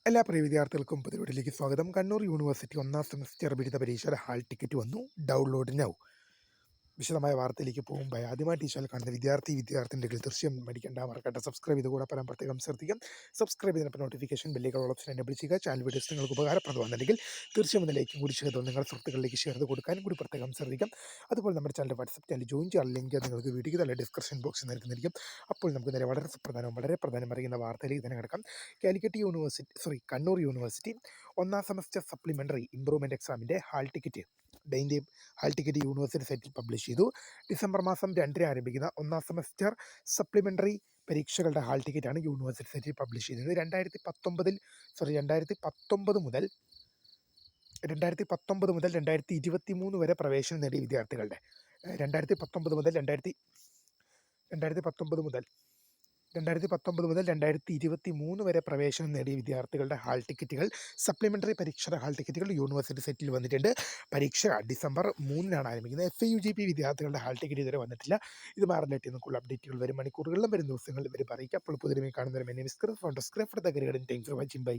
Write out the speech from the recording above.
എല്ലാ പ്രിയ വിദ്യാർത്ഥികൾക്കും പുതിയ സ്വാഗതം. കണ്ണൂർ യൂണിവേഴ്സിറ്റി ഒന്നാം സെമസ്റ്റർ ബിരുദ പരീക്ഷയുടെ ഹാൾ ടിക്കറ്റ് വന്നു. Download now. വിശദമായ വാർത്തയിലേക്ക് പോകുമ്പോൾ ആദ്യമായിട്ട് ഈ ചാനൽ കാണുന്ന വിദ്യാർത്ഥിനികൾ തീർച്ചയായും മടിക്കേണ്ട, മറക്കട്ടെ സബ്സ്ക്രൈബ് ചെയ്ത് കൂടെ പരാൻ പ്രത്യേകം ശ്രദ്ധിക്കാം. സബ്സ്ക്രൈബ് ചെയ്തപ്പോൾ നോട്ടിഫിക്കേഷൻ ബെല്ലുകൾ ഓപ്ഷൻ എനേബിൾ ചെയ്യുക. ചാനൽ വീഡിയോസ് നിങ്ങൾക്ക് ഉപകാരപ്രദമാണെന്നുണ്ടെങ്കിൽ തീർച്ചയായും ഒന്ന് ലൈക്കും കൂടി ചെയ്ത് നിങ്ങളുടെ സുഹൃത്തുക്കളിലേക്ക് ഷെയർ ചെയ്ത് കൊടുക്കാനും കൂടി പ്രത്യേകം ശ്രദ്ധിക്കാം. അതുപോലെ നമ്മുടെ ചാനൽ വാട്സ്ആപ്പ് ചാനൽ ജോയിൻ ചെയ്യാൻ ലിങ്ക് നിങ്ങൾക്ക് വീഡിയോയ്ക്ക് തന്നെ ഡിസ്ക്രിപ്ഷൻ ബോക്സിൽ നൽകുന്നതായിരിക്കും. അപ്പോൾ നമുക്ക് നേരെ വളരെ പ്രധാനം അറിയുന്ന വാർത്തയിലേക്ക് തന്നെ കിടക്കാം. കണ്ണൂർ യൂണിവേഴ്സിറ്റി ഒന്നാം സെമസ്റ്റർ സപ്ലിമെൻ്ററി ഇംപ്രൂവ്മെൻറ്റ് എക്സാമിൻ്റെ ഹാൾ ടിക്കറ്റ് യൂണിവേഴ്സിറ്റി സൈറ്റിൽ പബ്ലിഷ് ചെയ്തു. ഡിസംബർ മാസം 2 ആരംഭിക്കുന്ന ഒന്നാം സെമസ്റ്റർ സപ്ലിമെൻ്ററി പരീക്ഷകളുടെ ഹാൾ ടിക്കറ്റാണ് യൂണിവേഴ്സിറ്റി സൈറ്റിൽ പബ്ലിഷ് ചെയ്തത്. 2019 മുതൽ 2023 വരെ പ്രവേശനം നേടിയ വിദ്യാർത്ഥികളുടെ 2019 മുതൽ 2023 വരെ പ്രവേശനം നേടിയ വിദ്യാർത്ഥികളുടെ ഹാൾ ടിക്കറ്റുകൾ, സപ്ലിമെൻ്ററി പരീക്ഷയുടെ ഹാൾ ടിക്കറ്റുകൾ യൂണിവേഴ്സിറ്റി സെറ്റിൽ വന്നിട്ടുണ്ട്. പരീക്ഷ ഡിസംബർ 3 ആരംഭിക്കുന്നത്. FUGP വിദ്യാർത്ഥികളുടെ ഹാൾ ടിക്കറ്റ് ഇതുവരെ വന്നിട്ടില്ല. ഇതുമായി റിലേറ്റ് ചെയ്തുള്ള അപ്ഡേറ്റുകൾ വരും മണിക്കൂറുകളിലും വരും ദിവസങ്ങളിലും വരും അറിയിക്കാം. അപ്പോൾ പുതിയ കാണുന്നവരും എന്നെ മിസ്കർ ഫോർ വാച്ചിങ്. ബൈ.